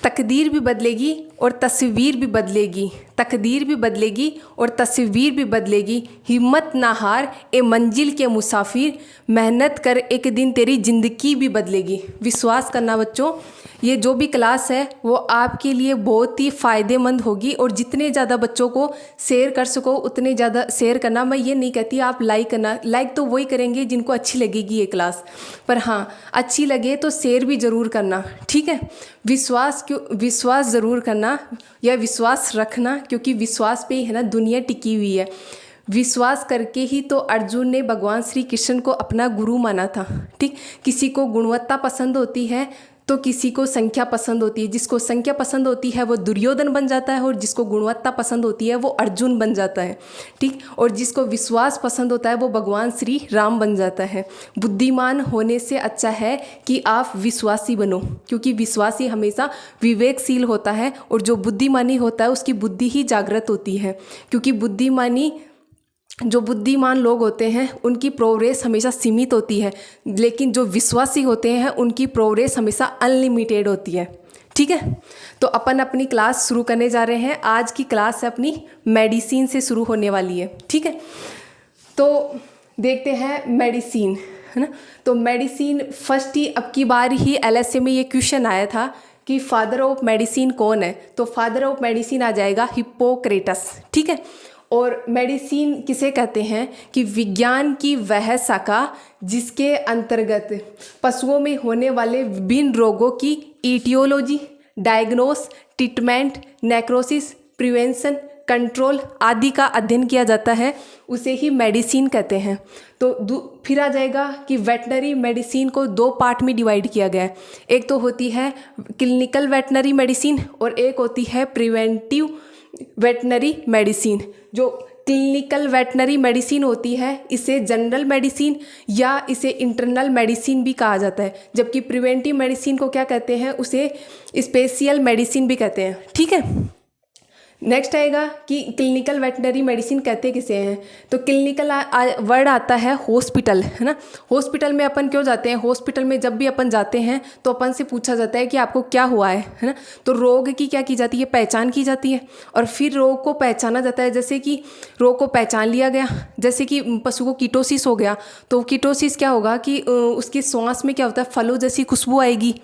तकदीर भी बदलेगी और तस्वीर भी बदलेगी, तकदीर भी बदलेगी और तस्वीर भी बदलेगी। हिम्मत ना हार ए मंजिल के मुसाफिर, मेहनत कर एक दिन तेरी ज़िंदगी भी बदलेगी। विश्वास करना बच्चों, ये जो भी क्लास है वो आपके लिए बहुत ही फ़ायदेमंद होगी और जितने ज़्यादा बच्चों को शेयर कर सको उतने ज़्यादा शेयर करना। मैं ये नहीं कहती आप लाइक करना, लाइक तो वही करेंगे जिनको अच्छी लगेगी ये क्लास, पर हाँ अच्छी लगे तो शेयर भी ज़रूर करना, ठीक है। विश्वास ज़रूर करना या विश्वास रखना, क्योंकि विश्वास पे ही है ना दुनिया टिकी हुई है। विश्वास करके ही तो अर्जुन ने भगवान श्री कृष्ण को अपना गुरु माना था, ठीक। किसी को गुणवत्ता पसंद होती है तो किसी को संख्या पसंद होती है। जिसको संख्या पसंद होती है वो दुर्योधन बन जाता है और जिसको गुणवत्ता पसंद होती है वो अर्जुन बन जाता है, ठीक। और जिसको विश्वास पसंद होता है वो भगवान श्री राम बन जाता है। बुद्धिमान होने से अच्छा है कि आप विश्वासी बनो, क्योंकि विश्वासी हमेशा विवेकशील होता है और जो बुद्धिमानी होता है उसकी बुद्धि ही जागृत होती है। क्योंकि जो बुद्धिमान लोग होते हैं उनकी प्रोग्रेस हमेशा सीमित होती है, लेकिन जो विश्वासी होते हैं उनकी प्रोग्रेस हमेशा अनलिमिटेड होती है, ठीक है। तो अपन अपनी क्लास शुरू करने जा रहे हैं। आज की क्लास अपनी मेडिसिन से शुरू होने वाली है, ठीक है। तो देखते हैं मेडिसिन, है ना। तो मेडिसिन फर्स्ट ही अब की बार ही LSA में ये क्वेश्चन आया था कि फादर ऑफ मेडिसिन कौन है, तो फादर ऑफ मेडिसिन आ जाएगा हिप्पोक्रेटस, ठीक है। और मेडिसिन किसे कहते हैं कि विज्ञान की वह शाखा जिसके अंतर्गत पशुओं में होने वाले विभिन्न रोगों की aetiology, diagnose, treatment, necrosis, prevention, control आदि का अध्ययन किया जाता है, उसे ही मेडिसिन कहते हैं। तो फिर आ जाएगा कि वेटनरी मेडिसिन को 2 पार्ट में डिवाइड किया गया है। एक तो होती है क्लिनिकल वेटनरी मेडिसिन और एक होती है प्रिवेंटिव वेटनरी मेडिसिन। जो क्लिनिकल वेटनरी मेडिसिन होती है इसे जनरल मेडिसिन या इसे इंटरनल मेडिसिन भी कहा जाता है, जबकि प्रिवेंटिव मेडिसिन को क्या कहते हैं, उसे स्पेशल मेडिसिन भी कहते हैं, ठीक है। नेक्स्ट आएगा कि क्लिनिकल वेटनरी मेडिसिन कहते किसे हैं, तो क्लिनिकल वर्ड आता है हॉस्पिटल, है ना। हॉस्पिटल में अपन क्यों जाते हैं, हॉस्पिटल में जब भी अपन जाते हैं तो अपन से पूछा जाता है कि आपको क्या हुआ है ना। तो रोग की क्या की जाती है, पहचान की जाती है और फिर रोग को पहचाना जाता है। जैसे कि रोग को पहचान लिया गया, जैसे कि पशु को कीटोसिस हो गया, तो कीटोसिस क्या होगा कि उसकी सांस में क्या होता है, फलों जैसी खुशबू आएगी,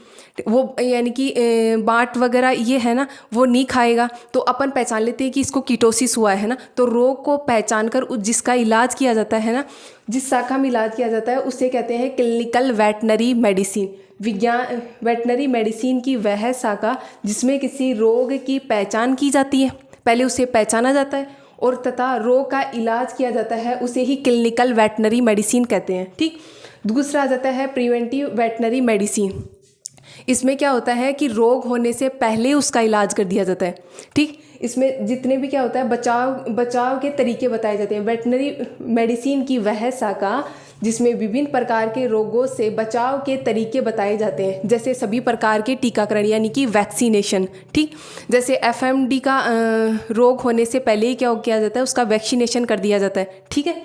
वो यानी कि बाट वगैरह ये है ना वो नहीं खाएगा, तो अपन पहचान लेते हैं कि इसको कीटोसिस हुआ है ना। तो रोग को पहचान कर जिसका इलाज किया जाता है ना, जिस शाखा में इलाज किया जाता है उसे कहते हैं क्लिनिकल वेटनरी मेडिसिन। विज्ञान वेटनरी मेडिसिन की वह शाखा जिसमें किसी रोग की पहचान की जाती है, पहले उसे पहचाना जाता है और तथा रोग का इलाज किया जाता है, उसे ही क्लिनिकल वेटनरी मेडिसिन कहते हैं, ठीक। दूसरा आ जाता है प्रिवेंटिव वेटनरी मेडिसिन। इसमें क्या होता है कि रोग होने से पहले उसका इलाज कर दिया जाता है, ठीक। इसमें जितने भी क्या होता है बचाव के तरीके बताए जाते हैं। वेटनरी मेडिसिन की वह शाखा जिसमें विभिन्न प्रकार के रोगों से बचाव के तरीके बताए जाते हैं, जैसे सभी प्रकार के टीकाकरण यानी कि वैक्सीनेशन, ठीक। जैसे FMD का रोग होने से पहले ही क्या किया जाता है, उसका वैक्सीनेशन कर दिया जाता है, ठीक है।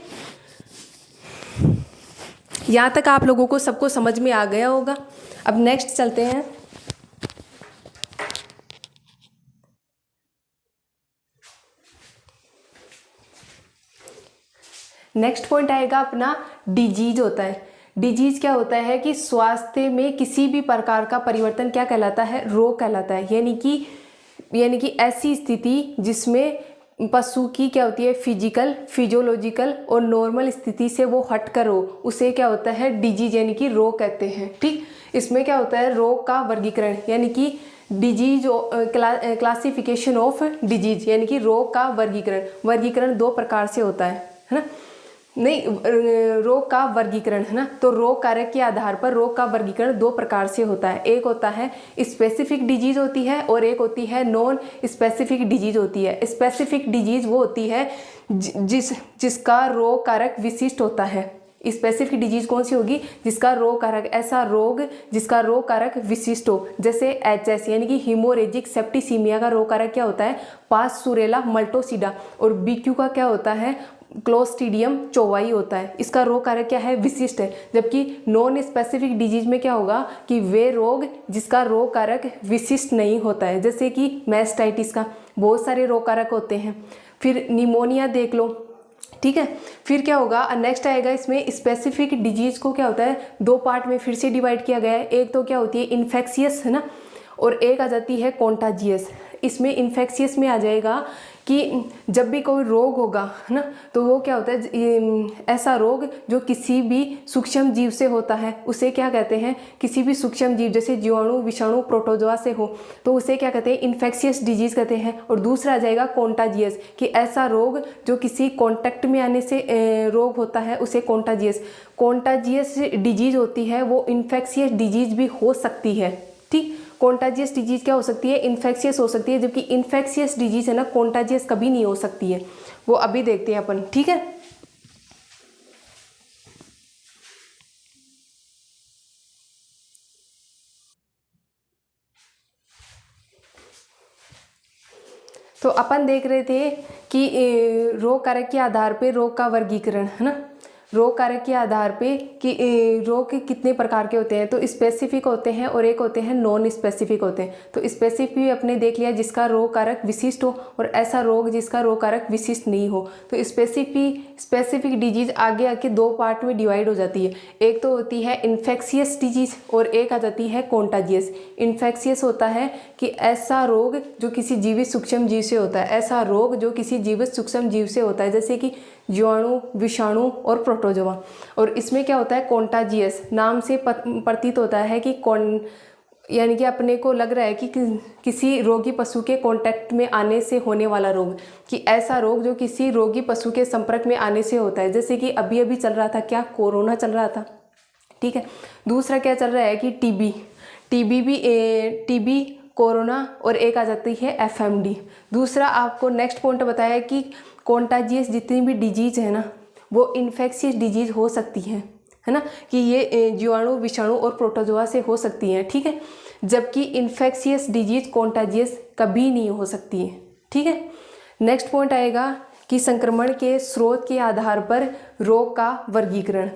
यहाँ तक आप लोगों को सबको समझ में आ गया होगा। अब नेक्स्ट चलते हैं। नेक्स्ट पॉइंट आएगा अपना डिजीज होता है। डिजीज क्या होता है कि स्वास्थ्य में किसी भी प्रकार का परिवर्तन क्या कहलाता है, रोग कहलाता है। यानी कि ऐसी स्थिति जिसमें पशु की क्या होती है फिजिकल, फिजियोलॉजिकल और नॉर्मल स्थिति से वो हटकर हो, उसे क्या होता है डिजीज यानी कि रोग कहते हैं, ठीक। इसमें क्या होता है रोग का वर्गीकरण यानी कि डिजीज क्लासिफिकेशन ऑफ डिजीज यानी कि रोग का वर्गीकरण 2 प्रकार से होता है ना। नहीं, रोग का वर्गीकरण, है ना। तो रोग कारक के आधार पर रोग का वर्गीकरण 2 प्रकार से होता है। एक होता है स्पेसिफिक डिजीज होती है और एक होती है नॉन स्पेसिफिक डिजीज होती है। स्पेसिफिक डिजीज वो होती है जिसका रोग कारक विशिष्ट होता है। स्पेसिफिक डिजीज कौन सी होगी, जिसका रोग कारक, ऐसा रोग जिसका रोग कारक विशिष्ट हो। जैसे HS यानी कि हीमोरेजिक सेप्टिसीमिया का रोग कारक क्या होता है, पास सुरेला मल्टोसिडा। और BQ का क्या होता है, क्लोस्ट्रीडियम चौवाई होता है। इसका रोग कारक क्या है? विशिष्ट है। जबकि नॉन स्पेसिफिक डिजीज में क्या होगा कि वे रोग जिसका रोग कारक विशिष्ट नहीं होता है, जैसे कि मैस्टाइटिस का बहुत सारे रोग कारक होते हैं। फिर निमोनिया देख लो, ठीक है। फिर क्या होगा, नेक्स्ट आएगा इसमें स्पेसिफिक डिजीज को क्या होता है, दो पार्ट में फिर से डिवाइड किया गया है। एक तो क्या होती है इन्फेक्शियस, है ना, और एक आ जाती है कॉन्टाजियस। इसमें इन्फेक्शियस में आ जाएगा कि जब भी कोई रोग होगा, है ना, तो वो क्या होता है, ऐसा रोग जो किसी भी सूक्ष्म जीव से होता है उसे क्या कहते हैं, किसी भी सूक्ष्म जीव जैसे जीवाणु, विषाणु, प्रोटोजोआ से हो तो उसे क्या कहते हैं, इन्फेक्शियस डिजीज कहते हैं। और दूसरा आ जाएगा कॉन्टाजियस, कि ऐसा रोग जो किसी कॉन्टैक्ट में आने से रोग होता है उसे कॉन्टाजियस डिजीज होती है। वो इन्फेक्शियस डिजीज भी हो सकती है, ठीक। कॉन्टाजियस डिजीज क्या हो सकती है, इन्फेक्शियस हो सकती है, जबकि इन्फेक्शियस डिजीज है ना, कॉन्टाजियस कभी नहीं हो सकती है। वो अभी देखते हैं अपन, ठीक है। तो अपन देख रहे थे कि रोग कारक के आधार पे रोग का वर्गीकरण, है ना, रोग कारक के आधार पे कि रोग कितने प्रकार के होते हैं। तो स्पेसिफिक होते हैं और एक होते हैं नॉन स्पेसिफिक होते हैं। तो स्पेसिफिक अपने देख लिया जिसका रोग कारक विशिष्ट हो, और ऐसा रोग जिसका रोग कारक विशिष्ट नहीं हो। तो स्पेसिफिक डिजीज आगे आके दो पार्ट में डिवाइड हो जाती है। एक तो होती है इन्फेक्शियस डिजीज और एक आ जाती है कॉन्टाजियस। इन्फेक्शियस होता है कि ऐसा रोग जो किसी जीवित सूक्ष्म जीव से होता है, ऐसा रोग जो किसी जीवित सूक्ष्म जीव से होता है, जैसे कि जीवाणु, विषाणु और प्रोटोजोआ। और इसमें क्या होता है, कॉन्टाजियस नाम से प्रतीत होता है कि यानी कि अपने को लग रहा है कि किसी रोगी पशु के कांटेक्ट में आने से होने वाला रोग, कि ऐसा रोग जो किसी रोगी पशु के संपर्क में आने से होता है, जैसे कि अभी अभी चल रहा था क्या, कोरोना चल रहा था, ठीक है। दूसरा क्या चल रहा है कि टीबी, कोरोना, और एक आ जाती है एफएमडी। दूसरा आपको नेक्स्ट पॉइंट बताया कि कॉन्टाजियस जितनी भी डिजीज है ना वो इन्फेक्शियस डिजीज हो सकती है ना, कि ये जीवाणु, विषाणु और प्रोटोजोआ से हो सकती हैं, ठीक है। जबकि इन्फेक्शियस डिजीज कॉन्टाजियस कभी नहीं हो सकती है, ठीक है। नेक्स्ट पॉइंट आएगा कि संक्रमण के स्रोत के आधार पर रोग का वर्गीकरण।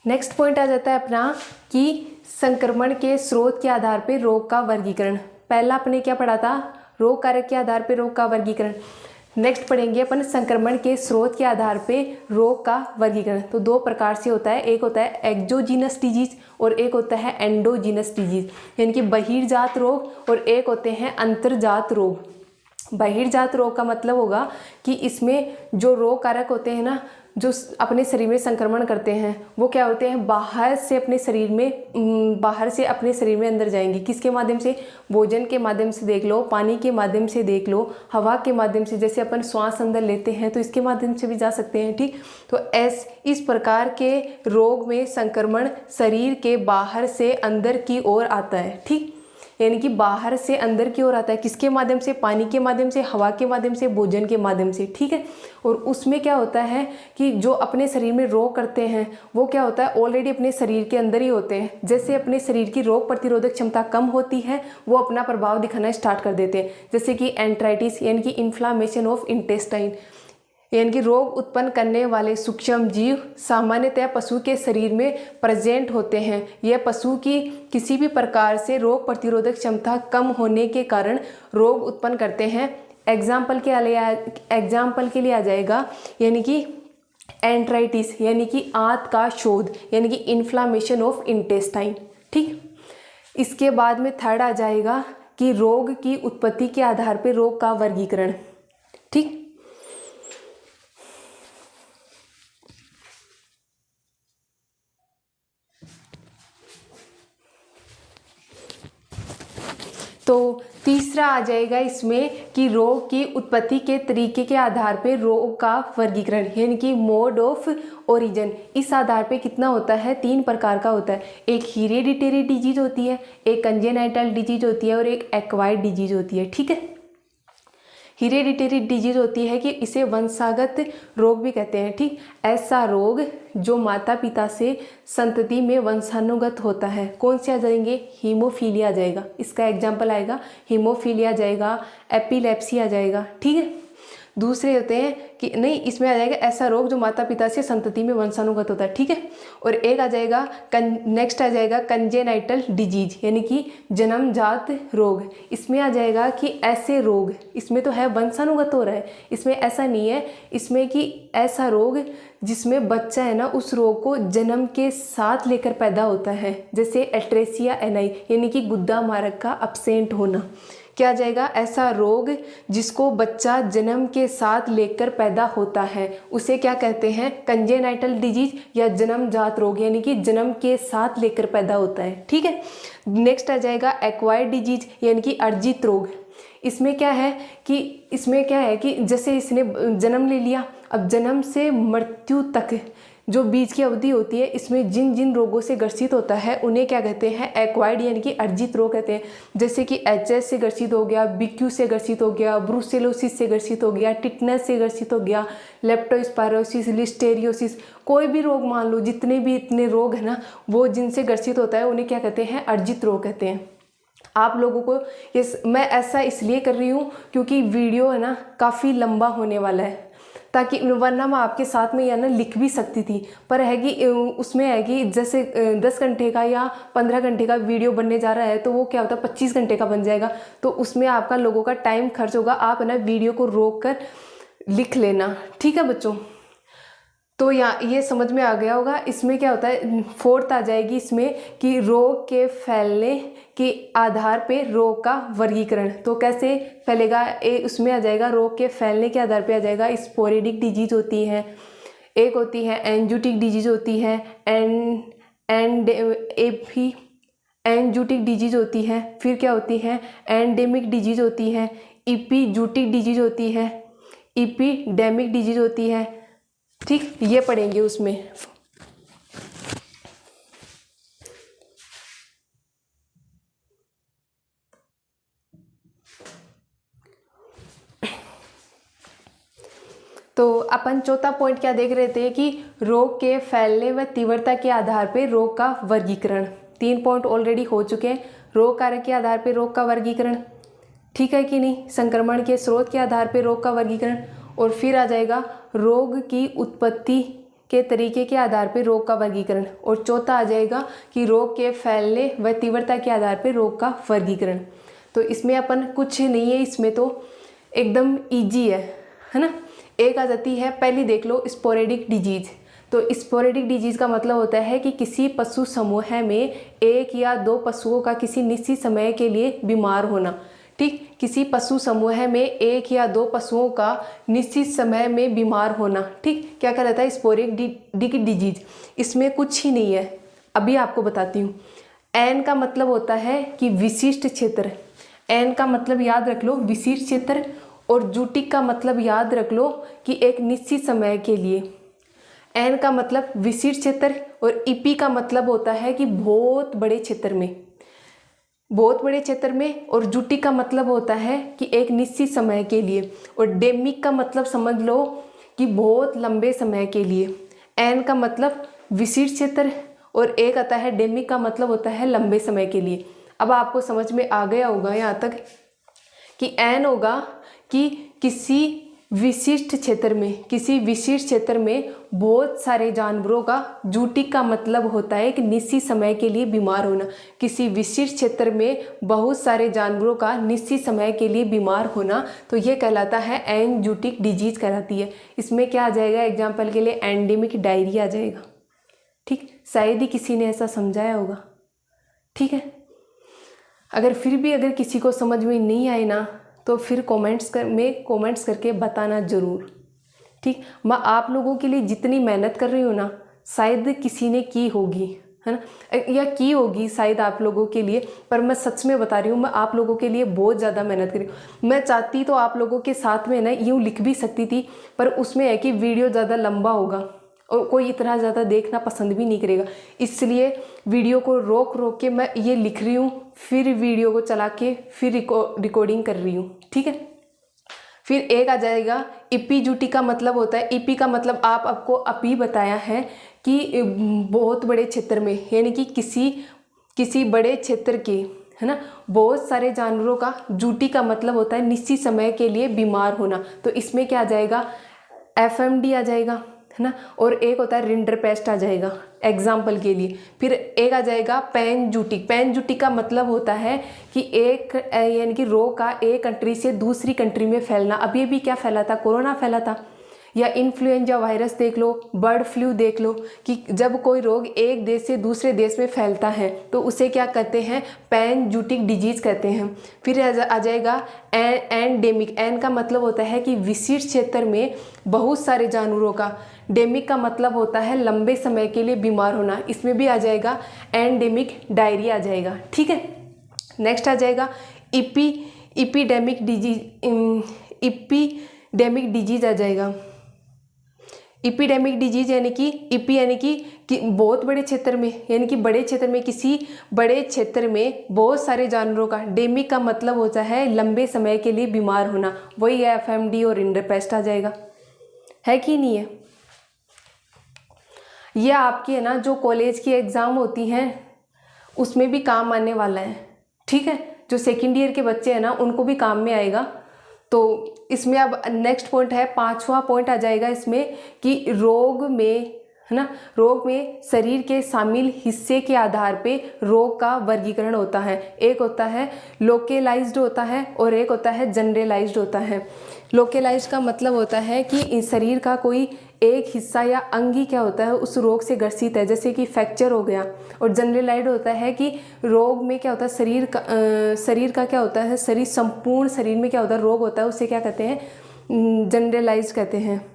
नेक्स्ट पॉइंट आ जाता है अपना कि संक्रमण के स्रोत के आधार पर रोग का वर्गीकरण। पहला अपने क्या पढ़ा था, रोग कारक के आधार पर रोग का वर्गीकरण। नेक्स्ट पढ़ेंगे अपन संक्रमण के स्रोत के आधार पे रोग का वर्गीकरण। तो दो प्रकार से होता है, एक होता है एक्सोजीनस डिजीज और एक होता है एंडोजीनस डिजीज, यानी कि बहिर्जात रोग, और एक होते हैं अंतर्जात रोग। बहिर्जात रोग का मतलब होगा कि इसमें जो रोग कारक होते हैं ना, जो अपने शरीर में संक्रमण करते हैं, वो क्या होते हैं, बाहर से अपने शरीर में अंदर जाएंगे। किसके माध्यम से, भोजन के माध्यम से देख लो, पानी के माध्यम से देख लो, हवा के माध्यम से, जैसे अपन श्वास अंदर लेते हैं तो इसके माध्यम से भी जा सकते हैं, ठीक। तो इस प्रकार के रोग में संक्रमण शरीर के बाहर से अंदर की ओर आता है, ठीक, यानी कि बाहर से अंदर की ओर आता है। किसके माध्यम से, पानी के माध्यम से, हवा के माध्यम से, भोजन के माध्यम से, ठीक है। और उसमें क्या होता है कि जो अपने शरीर में रोग करते हैं वो क्या होता है, ऑलरेडी अपने शरीर के अंदर ही होते हैं। जैसे अपने शरीर की रोग प्रतिरोधक क्षमता कम होती है वो अपना प्रभाव दिखाना स्टार्ट कर देते हैं, जैसे कि एंट्राइटिस यानी कि इन्फ्लामेशन ऑफ इंटेस्टाइन, यानी कि रोग उत्पन्न करने वाले सूक्ष्म जीव सामान्यतः पशु के शरीर में प्रेजेंट होते हैं। यह पशु की किसी भी प्रकार से रोग प्रतिरोधक क्षमता कम होने के कारण रोग उत्पन्न करते हैं। एग्जाम्पल के लिए आ जाएगा, यानी कि एंट्राइटिस यानी कि आंत का शोथ, यानी कि इन्फ्लामेशन ऑफ इंटेस्टाइन, ठीक। इसके बाद में थर्ड आ जाएगा कि रोग की उत्पत्ति के आधार पर रोग का वर्गीकरण, ठीक। तो तीसरा आ जाएगा इसमें कि रोग की उत्पत्ति के तरीके के आधार पर रोग का वर्गीकरण, यानी कि मोड ऑफ ओरिजिन। इस आधार पे कितना होता है, 3 प्रकार का होता है। एक हेरिडिटरी डिजीज होती है, एक कंजेनाइटल डिजीज होती है और एक एक्वायर्ड डिजीज होती है, ठीक है। हेरिडिटरी डिजीज होती है कि इसे वंशागत रोग भी कहते हैं। ठीक, ऐसा रोग जो माता पिता से संतति में वंशानुगत होता है। कौन से आ जाएंगे? हीमोफीलिया आ जाएगा, इसका एग्जाम्पल आएगा हीमोफीलिया आ जाएगा, एपिलेप्सी आ जाएगा। ठीक है, दूसरे होते हैं कि नहीं, इसमें आ जाएगा ऐसा रोग जो माता पिता से संतति में वंशानुगत होता है। ठीक है, और एक आ जाएगा नेक्स्ट आ जाएगा कंजेनाइटल डिजीज, यानी कि जन्मजात रोग। इसमें आ जाएगा कि ऐसे रोग, इसमें तो है वंशानुगत हो रहा है, इसमें ऐसा नहीं है, इसमें कि ऐसा रोग जिसमें बच्चा है ना उस रोग को जन्म के साथ लेकर पैदा होता है, जैसे एट्रेसिया एनाई, यानी कि गुद्दा मार्ग का अपसेंट होना। क्या जाएगा? ऐसा रोग जिसको बच्चा जन्म के साथ लेकर पैदा होता है, उसे क्या कहते हैं? कंजेनाइटल डिजीज या जन्मजात रोग, यानी कि जन्म के साथ लेकर पैदा होता है। ठीक है, नेक्स्ट आ जाएगा एक्वायर्ड डिजीज, यानी कि अर्जित रोग। इसमें क्या है कि जैसे इसने जन्म ले लिया, अब जन्म से मृत्यु तक जो बीच की अवधि होती है, इसमें जिन जिन रोगों से ग्रसित होता है उन्हें क्या कहते हैं? एक्वायर्ड, यानी कि अर्जित रोग कहते हैं। जैसे कि एचएस से ग्रसित हो गया, बीक्यू से ग्रसित हो गया, ब्रूसेलोसिस से ग्रसित हो गया, टिटनस से ग्रसित हो गया, लेप्टोस्पायरोसिस, लिस्टेरियोसिस, कोई भी रोग मान लो, जितने भी इतने रोग है ना, वो जिनसे ग्रसित होता है उन्हें क्या कहते हैं? अर्जित रोग कहते हैं। आप लोगों को ये मैं ऐसा इसलिए कर रही हूँ क्योंकि वीडियो है ना काफ़ी लंबा होने वाला है, ताकि वरना मैं आपके साथ में या ना लिख भी सकती थी, पर है कि उसमें है कि जैसे 10 घंटे का या 15 घंटे का वीडियो बनने जा रहा है, तो वो क्या होता है 25 घंटे का बन जाएगा, तो उसमें आपका लोगों का टाइम खर्च होगा। आप है ना वीडियो को रोक कर लिख लेना। ठीक है बच्चों, तो यहाँ ये समझ में आ गया होगा। इसमें क्या होता है, फोर्थ आ जाएगी इसमें कि रोग के फैलने के आधार पे रोग का वर्गीकरण। तो कैसे फैलेगा? उसमें आ जाएगा रोग के फैलने के आधार पे आ जाएगा स्पोरेडिक डिजीज होती है, एक होती है एंजूटिक डिजीज होती है, एंजूटिक डिजीज होती है, फिर क्या होती है? एंडेमिक डिजीज होती है, इपीजूटिक डिजीज होती है, इपीडेमिक डिजीज होती है। ठीक, ये पढ़ेंगे उसमें। तो अपन चौथा पॉइंट क्या देख रहे थे कि रोग के फैलने व तीव्रता के आधार पर रोग का वर्गीकरण। 3 पॉइंट ऑलरेडी हो चुके हैं। रोग कारक के आधार पर रोग का वर्गीकरण, ठीक है कि नहीं? संक्रमण के स्रोत के आधार पर रोग का वर्गीकरण, और फिर आ जाएगा रोग की उत्पत्ति के तरीके के आधार पर रोग का वर्गीकरण, और चौथा आ जाएगा कि रोग के फैलने व तीव्रता के आधार पर रोग का वर्गीकरण। तो इसमें अपन कुछ नहीं है, इसमें तो एकदम इजी है ना। एक आ जाती है, पहली देख लो, स्पोरेडिक डिजीज। तो स्पोरेडिक डिजीज का मतलब होता है कि किसी पशु समूह में 1 या 2 पशुओं का किसी निश्चित समय के लिए बीमार होना। ठीक, किसी पशु समूह में 1 या 2 पशुओं का निश्चित समय में बीमार होना। ठीक, क्या कहलाता है? Sporadic disease. इसमें कुछ ही नहीं है, अभी आपको बताती हूँ। एन का मतलब होता है कि विशिष्ट क्षेत्र, एन का मतलब याद रख लो विशिष्ट क्षेत्र, और जूटिक का मतलब याद रख लो कि एक निश्चित समय के लिए। एन का मतलब विशिष्ट क्षेत्र, और ईपी का मतलब होता है कि बहुत बड़े क्षेत्र में, बहुत बड़े क्षेत्र में, और जूटिक का मतलब होता है कि एक निश्चित समय के लिए, और डेमिक का मतलब समझ लो कि बहुत लंबे समय के लिए। एन का मतलब विशिष्ट क्षेत्र, और एक आता है डेमिक का मतलब होता है लंबे समय के लिए। अब आपको समझ में आ गया होगा यहाँ तक कि एन होगा कि किसी विशिष्ट क्षेत्र में बहुत सारे जानवरों का, जूटिक का मतलब होता है कि निश्चित समय के लिए बीमार होना। किसी विशिष्ट क्षेत्र में बहुत सारे जानवरों का निश्चित समय के लिए बीमार होना, तो ये कहलाता है एंजूटिक डिजीज कहलाती है। इसमें क्या आ जाएगा? एग्जाम्पल के लिए एंडेमिक डायरिया आ जाएगा। ठीक, शायद ही किसी ने ऐसा समझाया होगा। ठीक है, अगर फिर भी अगर किसी को समझ में नहीं आए ना, तो फिर कमेंट्स करके बताना ज़रूर। ठीक, मैं आप लोगों के लिए जितनी मेहनत कर रही हूँ ना, शायद किसी ने की होगी, है ना, या की होगी शायद आप लोगों के लिए, पर मैं सच में बता रही हूँ, मैं आप लोगों के लिए बहुत ज़्यादा मेहनत कर रही हूँ। मैं चाहती तो आप लोगों के साथ में ना यूँ लिख भी सकती थी, पर उसमें है कि वीडियो ज़्यादा लंबा होगा और कोई इतना ज़्यादा देखना पसंद भी नहीं करेगा, इसलिए वीडियो को रोक के मैं ये लिख रही हूँ, फिर वीडियो को चला के फिर रिकॉर्डिंग कर रही हूँ। ठीक है, फिर एक आ जाएगा इपीजूटी का मतलब होता है, ईपी का मतलब आपको अभी बताया है कि बहुत बड़े क्षेत्र में, यानी कि किसी बड़े क्षेत्र के, है ना, बहुत सारे जानवरों का, जूटी का मतलब होता है निश्चित समय के लिए बीमार होना। तो इसमें क्या आ जाएगा, एफएमडी आ जाएगा, है ना। और एक होता है रिंडरपेस्ट आ जाएगा एग्जाम्पल के लिए। फिर एक आ जाएगा पैनजूटिक। पैनजूटिक का मतलब होता है कि एक यानी कि रोग का एक कंट्री से दूसरी कंट्री में फैलना। अभी अभी क्या फैला था, कोरोना फैला था, या इन्फ्लुएंजा वायरस देख लो, बर्ड फ्लू देख लो, कि जब कोई रोग एक देश से दूसरे देश में फैलता है तो उसे क्या कहते हैं, पैनजूटिक डिजीज कहते हैं। फिर आ जाएगा एंडेमिक। एन का मतलब होता है कि विशिष्ट क्षेत्र में बहुत सारे जानवरों का। डेमिक का मतलब होता है लंबे समय के लिए बीमार होना। इसमें भी आ जाएगा एंडेमिक डायरिया आ जाएगा, ठीक है। नेक्स्ट आ जाएगा इपीडेमिक डिजीज आ जाएगा। इपीडेमिक डिजीज यानी कि बहुत बड़े क्षेत्र में, यानी कि बड़े क्षेत्र में, किसी बड़े क्षेत्र में बहुत सारे जानवरों का। डेमिक का मतलब होता है लंबे समय के लिए बीमार होना, वही एफएमडी और रिंडरपेस्ट आ जाएगा, है कि नहीं है। ये आपकी है ना जो कॉलेज की एग्ज़ाम होती हैं उसमें भी काम आने वाला है, ठीक है। जो सेकेंड ईयर के बच्चे हैं ना उनको भी काम में आएगा। तो इसमें अब नेक्स्ट पॉइंट है, 5वां पॉइंट आ जाएगा इसमें कि रोग में, है ना, रोग में शरीर के शामिल हिस्से के आधार पे रोग का वर्गीकरण होता है। एक होता है लोकेलाइज्ड होता है और एक होता है जनरलाइज्ड होता है। लोकेलाइज्ड का मतलब होता है कि शरीर का कोई एक हिस्सा या अंग ही क्या होता है उस रोग से ग्रसित है, जैसे कि फ्रैक्चर हो गया। और जनरलाइज्ड होता है कि रोग में क्या होता है, शरीर का क्या होता है, शरीर संपूर्ण शरीर में क्या होता है रोग होता है, उसे क्या कहते हैं, जनरलाइज्ड कहते हैं।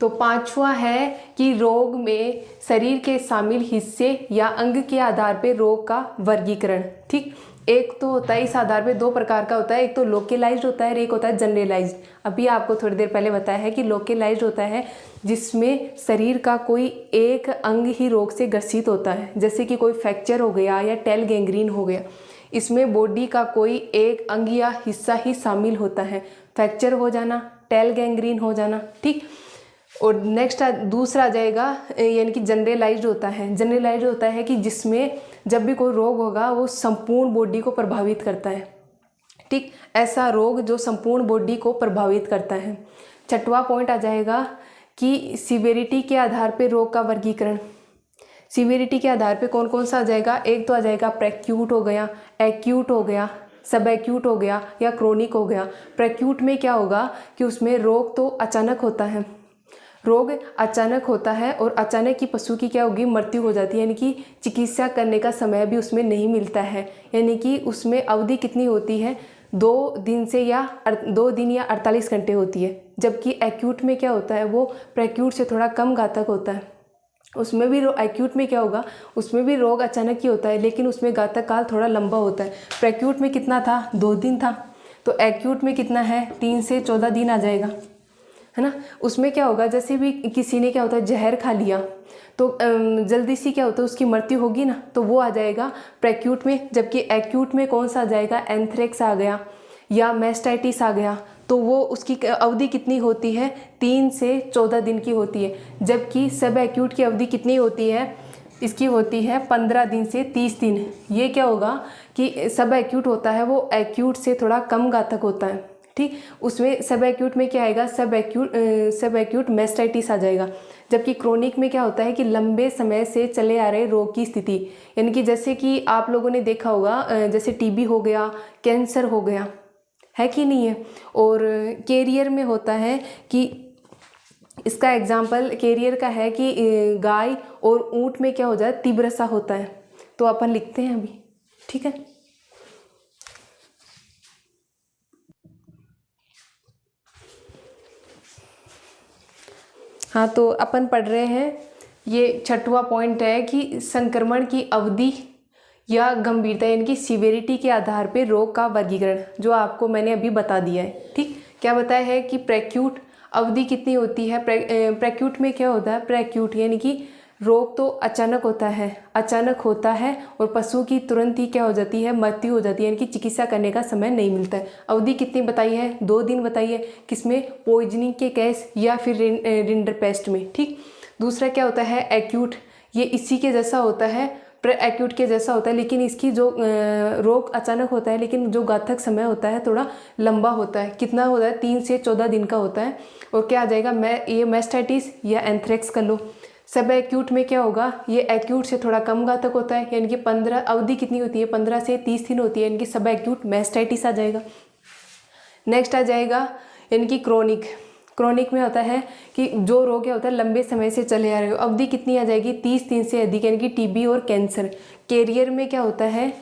तो 5वां है कि रोग में शरीर के शामिल हिस्से या अंग के आधार पे रोग का वर्गीकरण, ठीक। एक तो होता है, इस आधार पे 2 प्रकार का होता है, एक तो लोकेलाइज्ड होता है और एक होता है जनरलाइज्ड। अभी आपको थोड़ी देर पहले बताया है कि लोकेलाइज्ड होता है जिसमें शरीर का कोई एक अंग ही रोग से ग्रसित होता है, जैसे कि कोई फ्रैक्चर हो गया या टेल गैंग्रीन हो गया। इसमें बॉडी का कोई एक अंग या हिस्सा ही शामिल होता है, फ्रैक्चर हो जाना, टेल गैंग्रीन हो जाना, ठीक। और नेक्स्ट दूसरा आ जाएगा यानी कि जनरलाइज्ड होता है। जनरलाइज्ड होता है कि जिसमें जब भी कोई रोग होगा वो संपूर्ण बॉडी को प्रभावित करता है, ठीक। ऐसा रोग जो संपूर्ण बॉडी को प्रभावित करता है। 6वां पॉइंट आ जाएगा कि सीवेरिटी के आधार पे रोग का वर्गीकरण। सीवेरिटी के आधार पे कौन कौन सा आ जाएगा, एक तो आ जाएगा प्रेक्यूट हो गया, एक्यूट हो गया, सब एक्यूट हो गया या क्रोनिक हो गया। प्रेक्यूट में क्या होगा कि उसमें रोग तो अचानक होता है, रोग अचानक होता है और अचानक ही पशु की क्या होगी, मृत्यु हो जाती है, यानी कि चिकित्सा करने का समय भी उसमें नहीं मिलता है। यानी कि उसमें अवधि कितनी होती है, 2 दिन या 48 घंटे होती है। जबकि एक्यूट में क्या होता है, वो प्रेक्यूट से थोड़ा कम घातक होता है। उसमें भी एक्यूट में क्या होगा, उसमें भी रोग अचानक ही होता है लेकिन उसमें घातक काल थोड़ा लंबा होता है। प्रेक्यूट में कितना था, 2 दिन था, तो एक्यूट में कितना है, 3 से 14 दिन आ जाएगा, है ना। उसमें क्या होगा, जैसे भी किसी ने क्या होता है जहर खा लिया तो जल्दी सी क्या होता है उसकी मृत्यु होगी ना, तो वो आ जाएगा प्रेक्यूट में। जबकि एक्यूट में कौन सा आ जाएगा, एंथ्रेक्स आ गया या मेस्टाइटिस आ गया, तो वो उसकी अवधि कितनी होती है, 3 से 14 दिन की होती है। जबकि सब एक्यूट की अवधि कितनी होती है, इसकी होती है 15 दिन से 30 दिन। ये क्या होगा कि सब एक्यूट होता है वो एक्यूट से थोड़ा कम घातक होता है, ठीक। उसमें सब एक्यूट में क्या आएगा, सब एक्यूट मेस्टाइटिस आ जाएगा। जबकि क्रोनिक में क्या होता है कि लंबे समय से चले आ रहे रोग की स्थिति, यानी कि जैसे कि आप लोगों ने देखा होगा जैसे टीबी हो गया, कैंसर हो गया, है कि नहीं है। और कैरियर में होता है कि इसका एग्जाम्पल कैरियर का है कि गाय और ऊंट में क्या हो जाए, तीव्र सा होता है। तो अपन लिखते हैं अभी, ठीक है। हाँ, तो अपन पढ़ रहे हैं, ये 6वां पॉइंट है कि संक्रमण की अवधि या गंभीरता यानी कि सीवेरिटी के आधार पे रोग का वर्गीकरण, जो आपको मैंने अभी बता दिया है, ठीक। क्या बताया है कि प्रेक्यूट अवधि कितनी होती है? प्रेक्यूट में क्या होता है? प्रेक्यूट यानी कि रोग तो अचानक होता है और पशु की तुरंत ही क्या हो जाती है? मृत्यु हो जाती है, यानी कि चिकित्सा करने का समय नहीं मिलता है। अवधि कितनी बताई है? 2 दिन बताई है। किसमें? पॉइजनिंग के केस या फिर रिंडरपेस्ट में। ठीक। दूसरा क्या होता है? एक्यूट। ये इसी के जैसा होता है, एक्यूट के जैसा होता है, लेकिन इसकी जो रोग अचानक होता है, लेकिन जो घातक समय होता है थोड़ा लंबा होता है। कितना होता है? 3 से 14 दिन का होता है। और क्या आ जाएगा? ये मैस्टाइटिस या एंथ्रेक्स कर लो। सब एक्यूट में क्या होगा? ये एक्यूट से थोड़ा कम घातक होता है, यानी कि 15 अवधि कितनी होती है? 15 से 30 दिन होती है, यानी कि सब एक्यूट मैस्टाइटिस आ जाएगा। नेक्स्ट आ जाएगा यानी कि क्रोनिक। क्रोनिक में होता है कि जो रोग क्या होता है लंबे समय से चले आ रहे हो। अवधि कितनी आ जाएगी? 30 दिन से अधिक, यानी कि टीबी और कैंसर। कैरियर में क्या होता है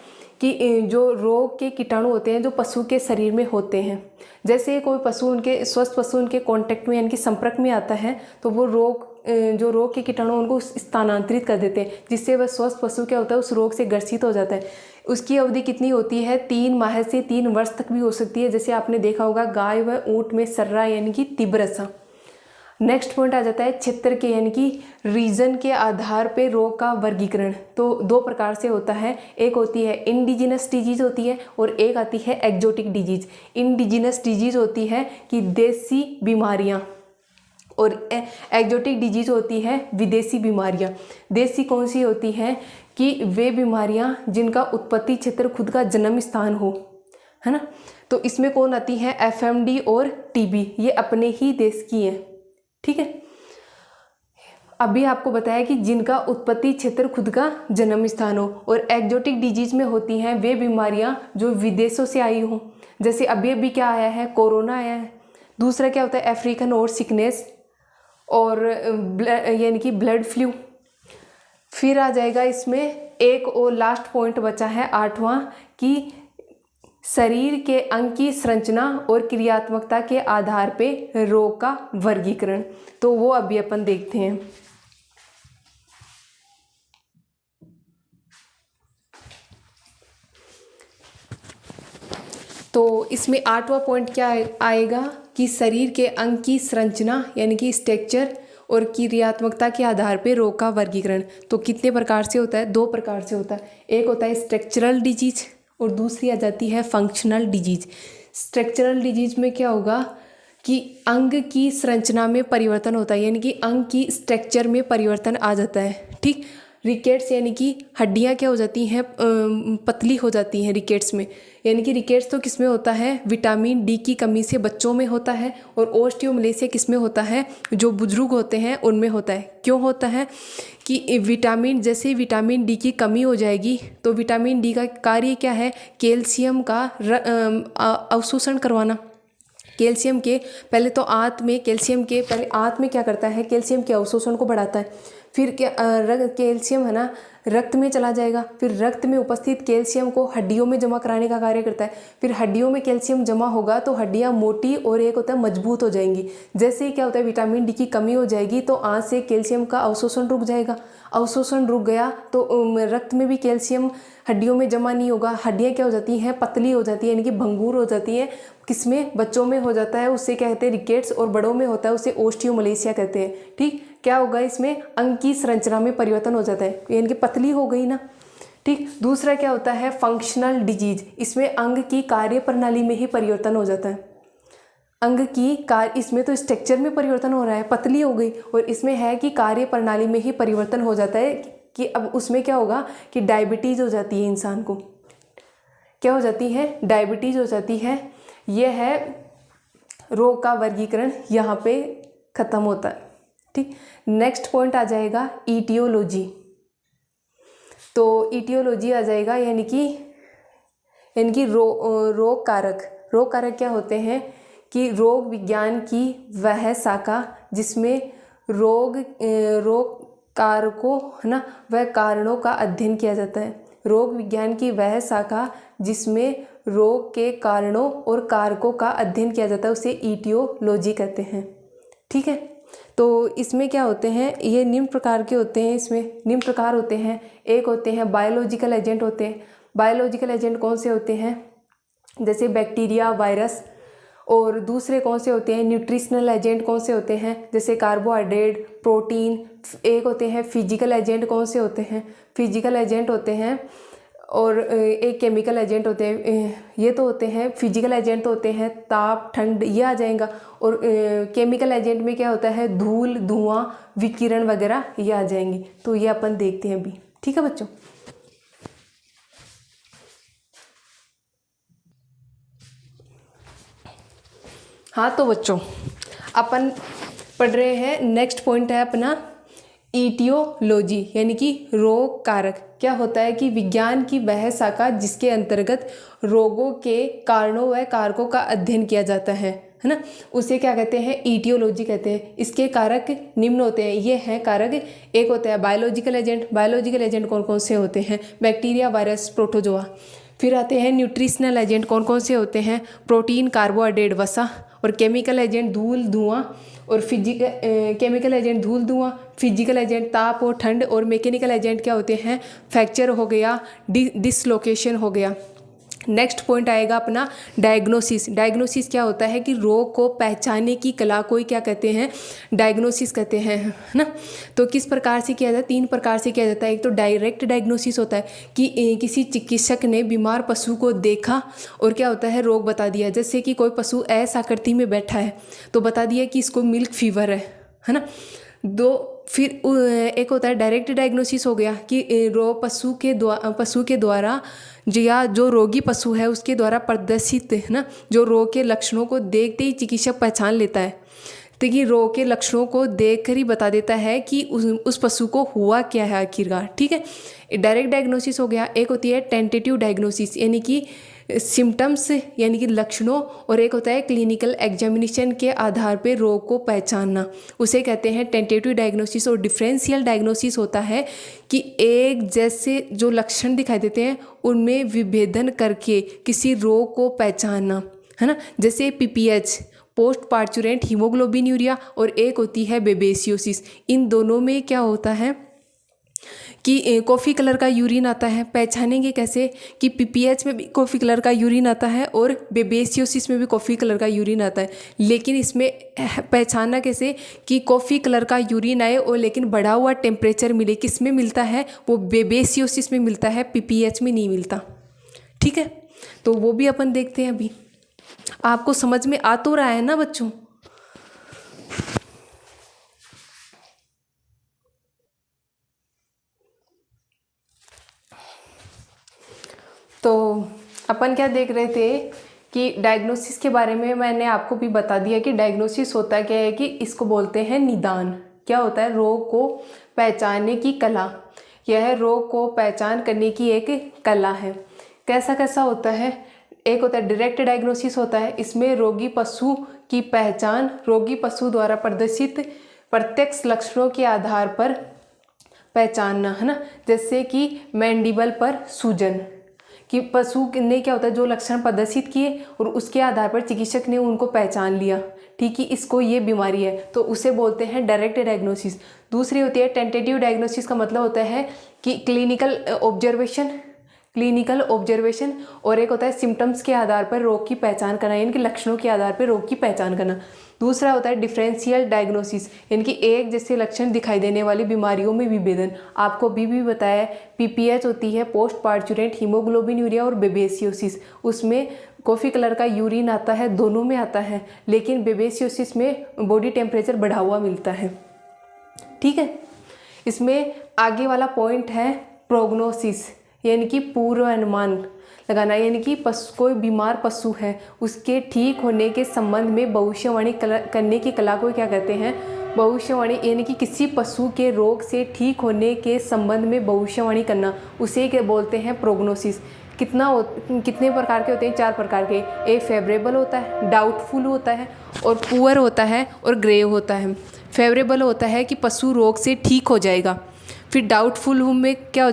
कि जो रोग के कीटाणु होते हैं जो पशु के शरीर में होते हैं, जैसे कोई पशु उनके स्वस्थ पशु उनके कांटेक्ट में यानी कि संपर्क में आता है तो वो जो रोग के कीटाणु उनको स्थानांतरित कर देते हैं, जिससे वह स्वस्थ पशु क्या होता है उस रोग से ग्रसित हो जाता है। उसकी अवधि कितनी होती है? 3 माह से 3 वर्ष तक भी हो सकती है, जैसे आपने देखा होगा गाय व ऊंट में सर्रा यानी कि तिब्रसा। नेक्स्ट पॉइंट आ जाता है क्षेत्र के यानी कि रीजन के आधार पे रोग का वर्गीकरण। तो 2 प्रकार से होता है, एक होती है इंडिजिनस डिजीज होती है और एक आती है एक्जोटिक डिजीज। इंडिजिनस डिजीज होती है कि देसी बीमारियां और एक्जोटिक डिजीज होती है विदेशी बीमारियां। देसी कौन सी होती है? कि वे बीमारियां जिनका उत्पत्ति क्षेत्र खुद का जन्म स्थान हो, है ना। तो इसमें कौन आती है? एफएमडी और टीबी, ये अपने ही देश की हैं। ठीक है। अभी आपको बताया कि जिनका उत्पत्ति क्षेत्र खुद का जन्म स्थान हो, और एक्जोटिक डिजीज में होती हैं वे बीमारियां जो विदेशों से आई हो, जैसे अभी क्या आया है? कोरोना आया है। दूसरा क्या होता है? अफ्रीकन और सिकनेस और यानी कि ब्लड फ्लू। फिर आ जाएगा इसमें एक और लास्ट पॉइंट बचा है 8वां कि शरीर के अंग की संरचना और क्रियात्मकता के आधार पे रोग का वर्गीकरण। तो वो अभी अपन देखते हैं। तो इसमें 8वां पॉइंट क्या आएगा कि शरीर के अंग की संरचना यानी कि स्ट्रक्चर और क्रियात्मकता के आधार पे रोग का वर्गीकरण। तो कितने प्रकार से होता है? 2 प्रकार से होता है। एक होता है स्ट्रक्चरल डिजीज और दूसरी आ जाती है फंक्शनल डिजीज। स्ट्रक्चरल डिजीज में क्या होगा कि अंग की संरचना में परिवर्तन होता है, यानी कि अंग की स्ट्रक्चर में परिवर्तन आ जाता है। ठीक। रिकेट्स यानी कि हड्डियां क्या हो जाती हैं? पतली हो जाती हैं रिकेट्स में। यानी कि रिकेट्स तो किसमें होता है? विटामिन डी की कमी से बच्चों में होता है। और ओस्टियोमलेसिया किसमें होता है? जो बुजुर्ग होते हैं उनमें होता है। क्यों होता है? कि जैसे विटामिन डी की कमी हो जाएगी तो विटामिन डी का कार्य क्या है? कैल्शियम का अवशोषण करवाना। कैल्शियम के पहले तो आंत में क्या करता है? कैल्शियम के अवशोषण को बढ़ाता है। फिर कैल्शियम है ना रक्त में चला जाएगा, फिर रक्त में उपस्थित कैल्शियम को हड्डियों में जमा कराने का कार्य करता है। फिर हड्डियों में कैल्शियम जमा होगा तो हड्डियां मोटी और एक होता है मजबूत हो जाएंगी। जैसे ही क्या होता है? विटामिन डी की कमी हो जाएगी तो आंत से कैल्शियम का अवशोषण रुक जाएगा। अवशोषण रुक गया तो रक्त में भी कैल्शियम हड्डियों में जमा नहीं होगा। हड्डियां क्या हो जाती हैं? पतली हो जाती है, यानी कि भंगूर हो जाती हैं। किसमें? बच्चों में हो जाता है, उससे क्या कहते हैं? रिकेट्स। और बड़ों में होता है, उसे ओस्टियोमलेसिया कहते हैं। ठीक। क्या होगा इसमें? अंग की संरचना में परिवर्तन हो जाता है, यानी कि पतली हो गई ना। ठीक। दूसरा क्या होता है? Functional disease. इसमें अंग की कार्य प्रणाली में ही परिवर्तन हो जाता है। इसमें तो स्ट्रक्चर में परिवर्तन हो रहा है, पतली हो गई, और इसमें है कि कार्य प्रणाली में ही परिवर्तन हो जाता है कि अब उसमें क्या होगा कि डायबिटीज हो जाती है। इंसान को क्या हो जाती है? डायबिटीज हो जाती है। यह है रोग का वर्गीकरण, यहाँ पे खत्म होता है। ठीक। नेक्स्ट पॉइंट आ जाएगा ईटियोलॉजी। तो ईटियोलॉजी आ जाएगा यानी कि रोग कारक क्या होते हैं? कि रोग विज्ञान की वह शाखा जिसमें रोग कारकों है ना वह कारणों का अध्ययन किया जाता है। रोग विज्ञान की वह शाखा जिसमें रोग के कारणों और कारकों का अध्ययन किया जाता है उसे ईटियोलॉजी कहते हैं। ठीक है। तो इसमें क्या होते हैं? ये निम्न प्रकार के होते हैं। इसमें निम्न प्रकार होते हैं। एक होते हैं बायोलॉजिकल एजेंट होते हैं। बायोलॉजिकल एजेंट कौन से होते हैं? जैसे बैक्टीरिया, वायरस। और दूसरे कौन से होते हैं न्यूट्रिशनल एजेंट कौन से होते हैं, जैसे कार्बोहाइड्रेट, प्रोटीन। एक होते हैं फिजिकल एजेंट, कौन से होते हैं फिजिकल एजेंट होते हैं, और एक केमिकल एजेंट होते हैं। ये तो होते हैं फिजिकल एजेंट तो होते हैं ताप, ठंड, ये आ जाएगा। और केमिकल एजेंट में क्या होता है धूल, धुआं, विकिरण वगैरह ये आ जाएंगे। तो ये अपन देखते हैं अभी, ठीक है बच्चों। हाँ तो बच्चों अपन पढ़ रहे हैं, नेक्स्ट पॉइंट है अपना ईटियोलॉजी, यानी कि रोग कारक। क्या होता है कि विज्ञान की वह शाखा जिसके अंतर्गत रोगों के कारणों व कारकों का अध्ययन किया जाता है ना, उसे क्या कहते हैं ईटियोलॉजी कहते हैं। इसके कारक निम्न होते हैं, ये हैं कारक। एक होता है बायोलॉजिकल एजेंट। बायोलॉजिकल एजेंट कौन कौन से होते हैं, बैक्टीरिया, वायरस, प्रोटोजोआ। फिर आते हैं न्यूट्रिशनल एजेंट, कौन कौन से होते हैं, प्रोटीन, कार्बोहाइड्रेट, वसा। और केमिकल एजेंट धूल, धुआं। और केमिकल एजेंट धूल, धुआं। फिजिकल एजेंट ताप और ठंड। और मैकेनिकल एजेंट क्या होते हैं, फ्रैक्चर हो गया, डिसलोकेशन हो गया। नेक्स्ट पॉइंट आएगा अपना डायग्नोसिस। डायग्नोसिस क्या होता है कि रोग को पहचानने की कला को ही क्या कहते हैं, डायग्नोसिस कहते हैं, है ना। तो किस प्रकार से किया जाता है, 3 प्रकार से किया जाता है। एक तो डायरेक्ट डायग्नोसिस होता है कि किसी चिकित्सक ने बीमार पशु को देखा और क्या होता है रोग बता दिया। जैसे कि कोई पशु ऐसा आकृति में बैठा है तो बता दिया कि इसको मिल्क फीवर है ना। फिर एक होता है डायरेक्ट डायग्नोसिस हो गया कि पशु के द्वारा या जो रोगी पशु है उसके द्वारा प्रदर्शित है ना जो रोग के लक्षणों को देखते ही चिकित्सक पहचान लेता है। तो ये रोग के लक्षणों को देखकर ही बता देता है कि उस पशु को हुआ क्या है आखिरकार, ठीक है। डायरेक्ट डायग्नोसिस हो गया। एक होती है टेंटेटिव डायग्नोसिस, यानी कि सिम्टम्स यानी कि लक्षणों। और एक होता है क्लिनिकल एग्जामिनेशन के आधार पर रोग को पहचानना, उसे कहते हैं टेंटेटिव डायग्नोसिस। और डिफरेंशियल डायग्नोसिस होता है कि एक जैसे जो लक्षण दिखाई देते हैं उनमें विभेदन करके किसी रोग को पहचानना, है ना। जैसे पीपीएच, पोस्ट पार्चुरेंट हीमोग्लोबिन्यूरिया। और एक होती है बेबेसियोसिस। इन दोनों में क्या होता है कि कॉफ़ी कलर का यूरिन आता है। पहचानेंगे कैसे कि पीपीएच में भी कॉफ़ी कलर का यूरिन आता है और बेबेसियोसिस में भी कॉफ़ी कलर का यूरिन आता है। लेकिन इसमें पहचानना कैसे कि कॉफ़ी कलर का यूरिन आए और लेकिन बढ़ा हुआ टेम्परेचर मिले, किस में मिलता है, वो बेबेसियोसिस में मिलता है, पीपीएच में नहीं मिलता, ठीक है। तो वो भी अपन देखते हैं अभी। आपको समझ में आ तो रहा है ना बच्चों। तो अपन क्या देख रहे थे कि डायग्नोसिस के बारे में मैंने आपको भी बता दिया कि डायग्नोसिस होता क्या है कि इसको बोलते हैं निदान। क्या होता है, रोग को पहचानने की कला। यह रोग को पहचान करने की एक कला है। कैसा कैसा होता है, एक होता है डायरेक्ट डायग्नोसिस होता है। इसमें रोगी पशु की पहचान रोगी पशु द्वारा प्रदर्शित प्रत्यक्ष लक्षणों के आधार पर पहचानना, है ना। जैसे कि मैंडिबल पर सूजन, कि पशु ने क्या होता है जो लक्षण प्रदर्शित किए और उसके आधार पर चिकित्सक ने उनको पहचान लिया, ठीक है, इसको ये बीमारी है, तो उसे बोलते हैं डायरेक्ट डायग्नोसिस। दूसरी होती है टेंटेटिव डायग्नोसिस, का मतलब होता है कि क्लिनिकल ऑब्जर्वेशन। और एक होता है सिम्टम्स के आधार पर रोग की पहचान करना, यानी कि लक्षणों के आधार पर रोग की पहचान करना। दूसरा होता है डिफरेंशियल डायग्नोसिस, यानी कि एक जैसे लक्षण दिखाई देने वाली बीमारियों में विभेदन। आपको भी बताया पीपीएच होती है, पोस्ट पार्चुरेंट हीमोग्लोबिन्यूरिया और बेबेसियोसिस। उसमें कॉफ़ी कलर का यूरिन आता है, दोनों में आता है, लेकिन बेबेसियोसिस में बॉडी टेम्परेचर बढ़ा हुआ मिलता है, ठीक है। इसमें आगे वाला पॉइंट है प्रोग्नोसिस, यानी कि पूर्वानुमान लगाना, यानी कि कोई बीमार पशु है उसके ठीक होने के संबंध में भविष्यवाणी करने की कला को क्या कहते हैं, भविष्यवाणी। यानी कि किसी पशु के रोग से ठीक होने के संबंध में भविष्यवाणी करना, उसे क्या बोलते हैं, प्रोग्नोसिस। कितने प्रकार के होते हैं, 4 प्रकार के। एक फेवरेबल होता है, डाउटफुल होता है, और पुअर होता है, और ग्रेव होता है। फेवरेबल होता है कि पशु रोग से ठीक हो जाएगा। फिर डाउटफुल में क्या हो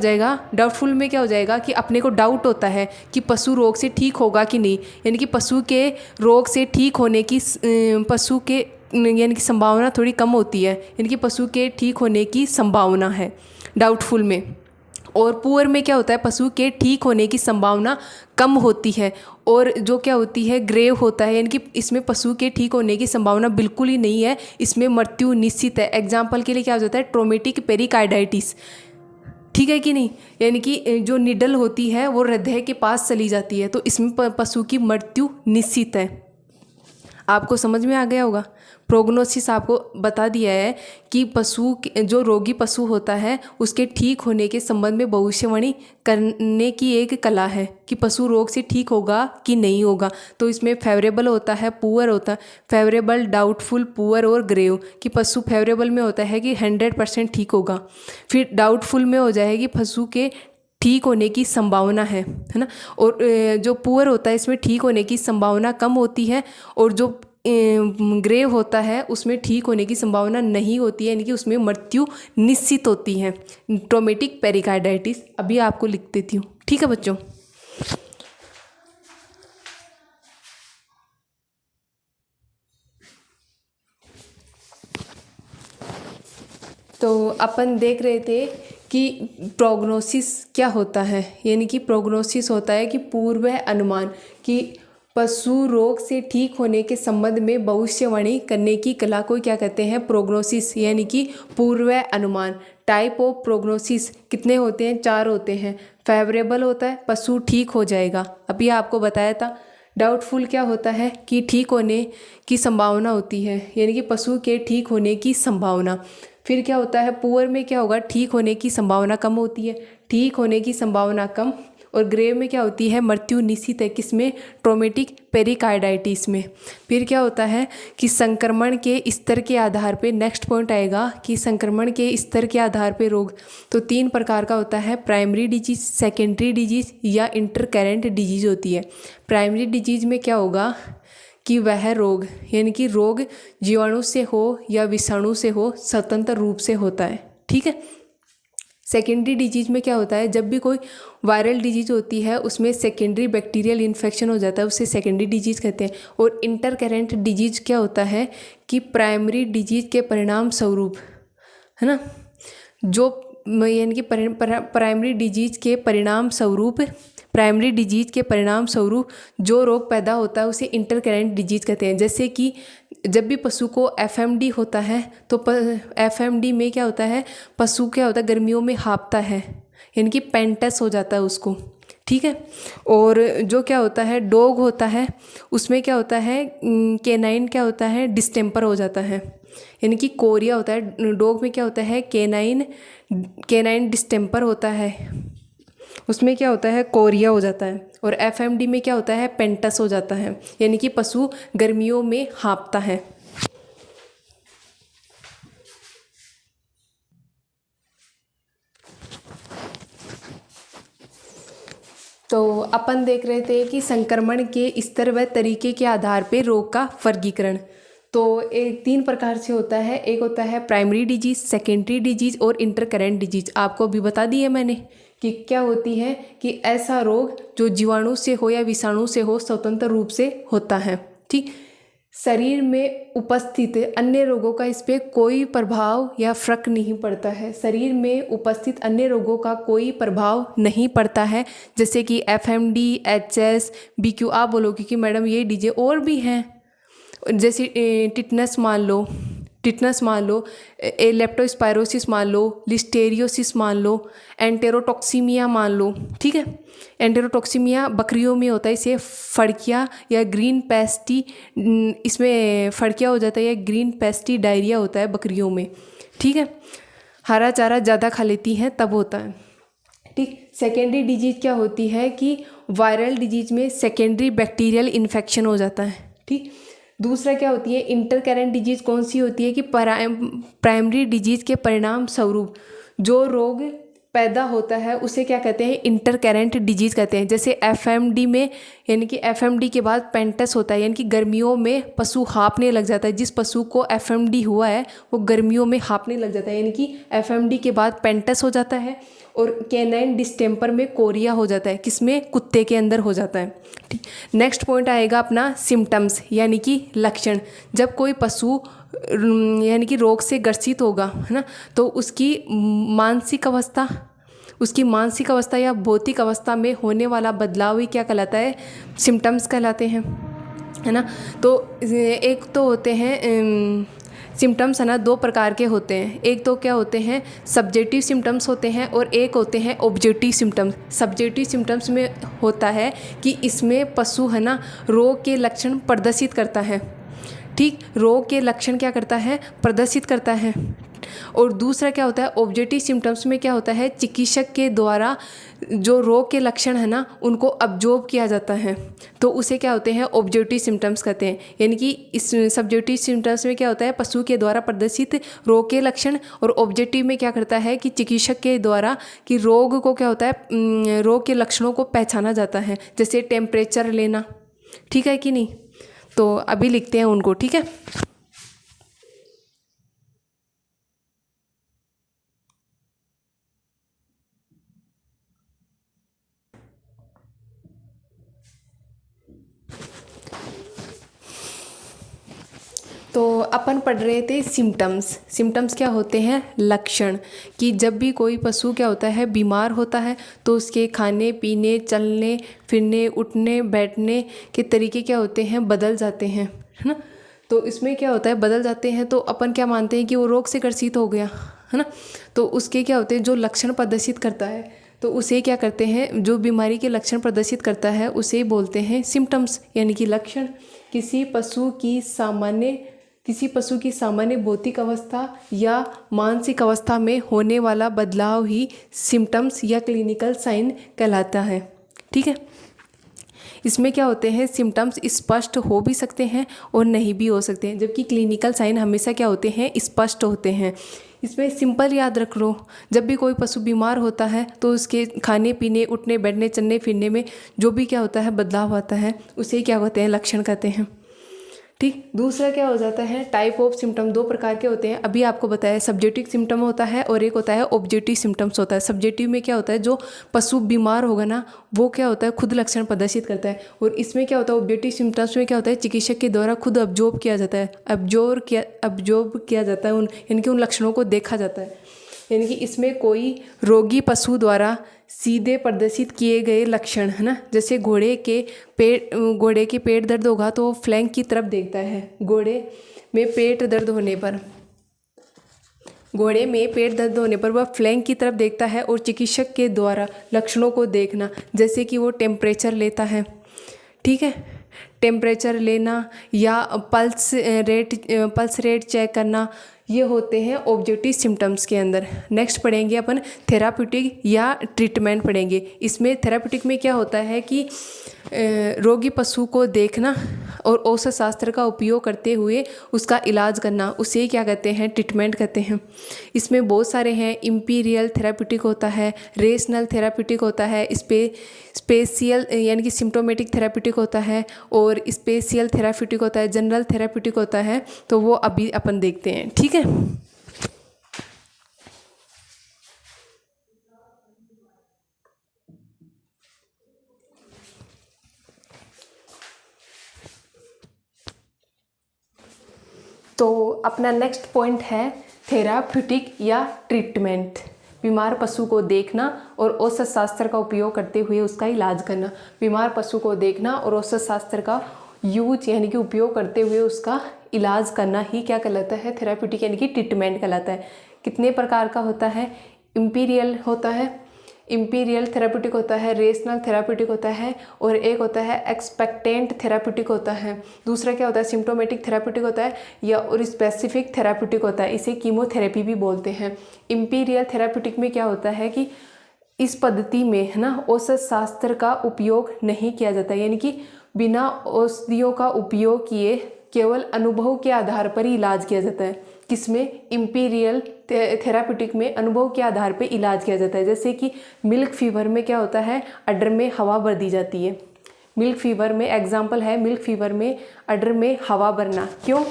जाएगा कि अपने को डाउट होता है कि पशु रोग से ठीक होगा कि नहीं, यानी कि पशु के रोग से ठीक होने की यानी कि संभावना थोड़ी कम होती है, यानी कि पशु के ठीक होने की संभावना है डाउटफुल में। और पुअर में क्या होता है, पशु के ठीक होने की संभावना कम होती है। और जो क्या होती है, ग्रेव होता है, यानी कि इसमें पशु के ठीक होने की संभावना बिल्कुल ही नहीं है, इसमें मृत्यु निश्चित है। एग्जाम्पल के लिए क्या हो जाता है, ट्रोमेटिक पेरिकार्डाइटिस, ठीक है कि नहीं, यानी कि जो निडल होती है वो हृदय के पास चली जाती है, तो इसमें पशु की मृत्यु निश्चित है। आपको समझ में आ गया होगा। प्रोग्नोसिस आपको बता दिया है कि पशु, जो रोगी पशु होता है उसके ठीक होने के संबंध में भविष्यवाणी करने की एक कला है कि पशु रोग से ठीक होगा कि नहीं होगा। तो इसमें फेवरेबल होता है, पुअर होता है, फेवरेबल, डाउटफुल, पुअर और ग्रेव। कि पशु फेवरेबल में होता है कि 100% ठीक होगा, फिर डाउटफुल में हो जाएगी पशु के ठीक होने की संभावना है ना। और जो पुअर होता है इसमें ठीक होने की संभावना कम होती है, और जो ग्रेव होता है उसमें ठीक होने की संभावना नहीं होती है, यानी कि उसमें मृत्यु निश्चित होती है। ट्रोमेटिक पेरिकार्डाइटिस अभी आपको लिख देती हूँ, ठीक है बच्चों। तो अपन देख रहे थे कि प्रोग्नोसिस क्या होता है, यानी कि प्रोग्नोसिस होता है कि पूर्व अनुमान, कि पशु रोग से ठीक होने के संबंध में भविष्यवाणी करने की कला को क्या कहते हैं, प्रोग्नोसिस, यानी कि पूर्व अनुमान। टाइप ऑफ प्रोग्नोसिस कितने होते हैं, 4 होते हैं। फेवरेबल होता है, पशु ठीक हो जाएगा, अभी आपको बताया था। डाउटफुल क्या होता है कि ठीक होने की संभावना होती है, यानी कि पशु के ठीक होने की संभावना। फिर क्या होता है, पुअर में क्या होगा, ठीक होने की संभावना कम होती है, ठीक होने की संभावना कम। और ग्रेव में क्या होती है, मृत्यु निश्चित है, किसमें, ट्रोमेटिक पेरिकार्डाइटिस में। फिर क्या होता है कि संक्रमण के स्तर के आधार पे, नेक्स्ट पॉइंट आएगा कि संक्रमण के स्तर के आधार पे रोग तो 3 प्रकार का होता है, प्राइमरी डिजीज, सेकेंडरी डिजीज या इंटरकरेंट डिजीज होती है। प्राइमरी डिजीज में क्या होगा कि वह रोग, यानी कि रोग जीवाणु से हो या विषाणु से हो, स्वतंत्र रूप से होता है, ठीक है। सेकेंडरी डिजीज में क्या होता है, जब भी कोई वायरल डिजीज होती है उसमें सेकेंडरी बैक्टीरियल इन्फेक्शन हो जाता है, उसे सेकेंडरी डिजीज कहते हैं। और इंटरकरेंट डिजीज क्या होता है कि प्राइमरी डिजीज के परिणाम स्वरूप, है ना, जो यानी कि प्राइमरी डिजीज के परिणाम स्वरूप, प्राइमरी डिजीज के परिणाम स्वरूप जो रोग पैदा होता है उसे इंटरकरेंट डिजीज कहते हैं। जैसे कि जब भी पशु को एफएमडी होता है तो एफएमडी में क्या होता है, पशु क्या होता है, गर्मियों में हाँफता है, यानी कि पेंटस हो जाता है उसको, ठीक है। और जो क्या होता है, डॉग होता है, उसमें क्या होता है, केनाइन क्या होता है, डिस्टेम्पर हो जाता है, यानी कि कोरिया होता है। डॉग में क्या होता है, केनाइन डिस्टेम्पर होता है, उसमें क्या होता है, कोरिया हो जाता है। और एफएमडी में क्या होता है, पेंटस हो जाता है, यानी कि पशु गर्मियों में हाँफता है। तो अपन देख रहे थे कि संक्रमण के स्तर व तरीके के आधार पर रोग का वर्गीकरण। तो एक 3 प्रकार से होता है, एक होता है प्राइमरी डिजीज, सेकेंडरी डिजीज और इंटरकरेंट डिजीज। आपको अभी बता दी है मैंने कि क्या होती है, कि ऐसा रोग जो जीवाणु से हो या विषाणु से हो, स्वतंत्र रूप से होता है, ठीक। शरीर में उपस्थित अन्य रोगों का इस पर कोई प्रभाव या फर्क नहीं पड़ता है, शरीर में उपस्थित अन्य रोगों का कोई प्रभाव नहीं पड़ता है। जैसे कि एफएमडी, एचएस, बीक्यू, आप बोलोगे कि मैडम ये डीजे और भी हैं, जैसे टिटनस मान लो, लेप्टोस्पायरोसिस मान लो, लिस्टेरियोसिस मान लो, एंटेरोटॉक्सीमिया मान लो, ठीक है। एंटेरोटॉक्सीमिया बकरियों में होता है, इसे फड़किया या ग्रीन पेस्टी, इसमें फड़किया हो जाता है या ग्रीन पेस्टी डायरिया होता है बकरियों में, ठीक है। हरा चारा ज़्यादा खा लेती हैं तब होता है, ठीक। सेकेंडरी डिजीज क्या होती है कि वायरल डिजीज में सेकेंडरी बैक्टीरियल इन्फेक्शन हो जाता है, ठीक। दूसरा क्या होती है, इंटरकरेंट डिजीज कौन सी होती है कि प्राइमरी डिजीज के परिणाम स्वरूप जो रोग पैदा होता है उसे क्या कहते हैं, इंटरकरेंट डिजीज कहते हैं। जैसे एफएमडी में, यानी कि एफएमडी के बाद पेंटस होता है, यानी कि गर्मियों में पशु हाँफने लग जाता है। जिस पशु को एफएमडी हुआ है वो गर्मियों में हाँफने लग जाता है, यानी कि एफएमडी के बाद पेंटस हो जाता है। और कैनाइन डिस्टेम्पर में कोरिया हो जाता है, किसमें, कुत्ते के अंदर हो जाता है, ठीक। नेक्स्ट पॉइंट आएगा अपना सिम्टम्स, यानी कि लक्षण। जब कोई पशु यानी कि रोग से ग्रसित होगा, है ना, तो उसकी मानसिक अवस्था, उसकी मानसिक अवस्था या भौतिक अवस्था में होने वाला बदलाव ही क्या कहलाता है, सिम्टम्स कहलाते हैं, है ना। तो एक तो होते हैं सिम्टम्स, है ना, दो प्रकार के होते हैं। एक तो क्या होते हैं, सब्जेक्टिव सिम्टम्स होते हैं और एक होते हैं ऑब्जेक्टिव सिम्टम्स। सब्जेक्टिव सिम्टम्स में होता है कि इसमें पशु, है ना, रोग के लक्षण प्रदर्शित करता है, ठीक, रोग के लक्षण क्या करता है, प्रदर्शित करता है। और दूसरा क्या होता है, ऑब्जेक्टिव सिम्टम्स में क्या होता है, चिकित्सक के द्वारा जो रोग के लक्षण है ना उनको ऑब्जर्व किया जाता है, तो उसे क्या होते हैं, ऑब्जेक्टिव सिम्टम्स कहते हैं। यानी कि इस सब्जेक्टिव सिम्टम्स में क्या होता है, पशु के द्वारा प्रदर्शित रोग के लक्षण, और ऑब्जेक्टिव में क्या करता है कि चिकित्सक के द्वारा कि रोग को क्या होता है, रोग के लक्षणों को पहचाना जाता है, जैसे टेम्परेचर लेना, ठीक है कि नहीं। तो अभी लिखते हैं उनको, ठीक है। तो अपन पढ़ रहे थे सिम्टम्स। सिम्टम्स क्या होते हैं, लक्षण, कि जब भी कोई पशु क्या होता है, बीमार होता है तो उसके खाने पीने, चलने फिरने, उठने बैठने के तरीके क्या होते हैं, बदल जाते हैं, है ना। तो इसमें क्या होता है, बदल जाते हैं, तो अपन क्या मानते हैं कि वो रोग से ग्रसित हो गया, है ना। तो उसके क्या होते हैं, जो लक्षण प्रदर्शित करता है, तो उसे क्या करते हैं, जो बीमारी के लक्षण प्रदर्शित करता है उसे बोलते हैं सिम्टम्स, यानी कि लक्षण। किसी पशु की सामान्य भौतिक अवस्था या मानसिक अवस्था में होने वाला बदलाव ही सिम्टम्स या क्लिनिकल साइन कहलाता है, ठीक है। इसमें क्या होते हैं, सिम्टम्स स्पष्ट हो भी सकते हैं और नहीं भी हो सकते हैं, जबकि क्लिनिकल साइन हमेशा क्या होते हैं, स्पष्ट होते हैं। इसमें सिंपल याद रख लो, जब भी कोई पशु बीमार होता है तो उसके खाने पीने, उठने बैठने, चलने फिरने में जो भी क्या होता है, बदलाव आता है, उसे क्या कहते हैं, लक्षण कहते हैं, ठीक। दूसरा क्या हो जाता है, टाइप ऑफ सिम्टम, दो प्रकार के होते हैं, अभी आपको बताया, सब्जेक्टिव सिम्टम होता है और एक होता है ऑब्जेक्टिव सिम्टम्स होता है। सब्जेक्टिव में क्या होता है, जो पशु बीमार होगा ना वो क्या होता है, खुद लक्षण प्रदर्शित करता है, और इसमें क्या होता है, ऑब्जेक्टिव सिम्टम्स में क्या होता है, चिकित्सक के द्वारा खुद ऑब्जर्व किया जाता है, ऑब्जर्व किया जाता है, यानी कि उन लक्षणों को देखा जाता है। यानी कि इसमें कोई रोगी पशु द्वारा सीधे प्रदर्शित किए गए लक्षण, है ना, जैसे घोड़े के पेट दर्द होगा तो फ्लैंक की तरफ देखता है, घोड़े में पेट दर्द होने पर वह फ्लैंक की तरफ देखता है, और चिकित्सक के द्वारा लक्षणों को देखना, जैसे कि वो टेम्परेचर लेता है, ठीक है, टेम्परेचर लेना या पल्स रेट चेक करना, ये होते हैं ऑब्जेक्टिव सिम्टम्स के अंदर। नेक्स्ट पढ़ेंगे अपन थेराप्यूटिक या ट्रीटमेंट पढ़ेंगे। इसमें थेराप्यूटिक में क्या होता है कि रोगी पशु को देखना और औषध शास्त्र का उपयोग करते हुए उसका इलाज करना, उसे क्या कहते हैं, ट्रीटमेंट कहते हैं। इसमें बहुत सारे हैं, इम्पीरियल थेराप्यूटिक होता है, रेशनल थेराप्यूटिक होता है, स्पेशियल यानी कि सिम्टोमेटिक थेराप्यूटिक होता है, और स्पेशियल थेराप्यूटिक होता है, जनरल थेराप्यूटिक होता है। तो वो अभी अपन देखते हैं, ठीक है। तो अपना नेक्स्ट पॉइंट है थेराप्यूटिक या ट्रीटमेंट। बीमार पशु को देखना और औषध शास्त्र का उपयोग करते हुए उसका इलाज करना। बीमार पशु को देखना और औषध शास्त्र का यूज यानी कि उपयोग करते हुए उसका इलाज करना ही क्या कहलाता है, थेराप्यूटिक यानी कि ट्रीटमेंट कहलाता है। कितने प्रकार का होता है, इम्पीरियल थेराप्यूटिक होता है, रेशनल थेराप्यूटिक होता है, और एक होता है एक्सपेक्टेंट थेराप्यूटिक होता है। दूसरा क्या होता है, सिम्टोमेटिक थेराप्यूटिक होता है, या और स्पेसिफिक थेराप्यूटिक होता है, इसे कीमोथेरेपी भी बोलते हैं। इम्पीरियल थेराप्यूटिक में क्या होता है कि इस पद्धति में, है ना, औषध शास्त्र का उपयोग नहीं किया जाता, यानी कि बिना औषधियों का उपयोग किए केवल अनुभव के आधार पर ही इलाज किया जाता है। किसमें, इम्पीरियल थेराप्यूटिक में अनुभव के आधार पर इलाज किया जाता है। जैसे कि मिल्क फीवर में क्या होता है, अडर में हवा भर दी जाती है। मिल्क फीवर में एग्जाम्पल है, मिल्क फीवर में अडर में हवा भरना। क्यों,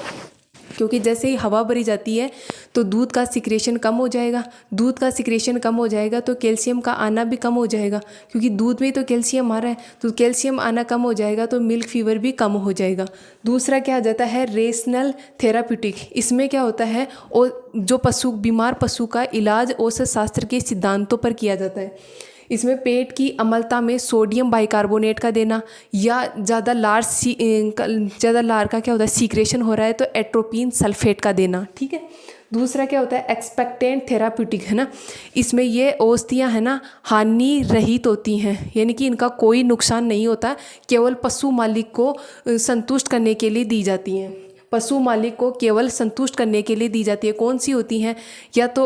क्योंकि जैसे ही हवा भरी जाती है तो दूध का सिक्रेशन कम हो जाएगा, दूध का सिक्रेशन कम हो जाएगा तो कैल्शियम का आना भी कम हो जाएगा, क्योंकि दूध में तो कैल्शियम आ रहा है, तो कैल्शियम आना कम हो जाएगा तो मिल्क फीवर भी कम हो जाएगा। दूसरा क्या आ जाता है, रेशनल थेराप्यूटिक। इसमें क्या होता है, और जो बीमार पशु का इलाज औषध शास्त्र के सिद्धांतों पर किया जाता है। इसमें पेट की अम्लता में सोडियम बाइकार्बोनेट का देना, या ज़्यादा लार का क्या होता है सीक्रेशन हो रहा है तो एट्रोपिन सल्फेट का देना। ठीक है। दूसरा क्या होता है, एक्सपेक्टेंट थेराप्यूटिक है ना। इसमें ये औषधियाँ है ना हानि रहित होती हैं, यानी कि इनका कोई नुकसान नहीं होता, केवल पशु मालिक को संतुष्ट करने के लिए दी जाती हैं। पशु मालिक को केवल संतुष्ट करने के लिए दी जाती है। कौन सी होती हैं, या तो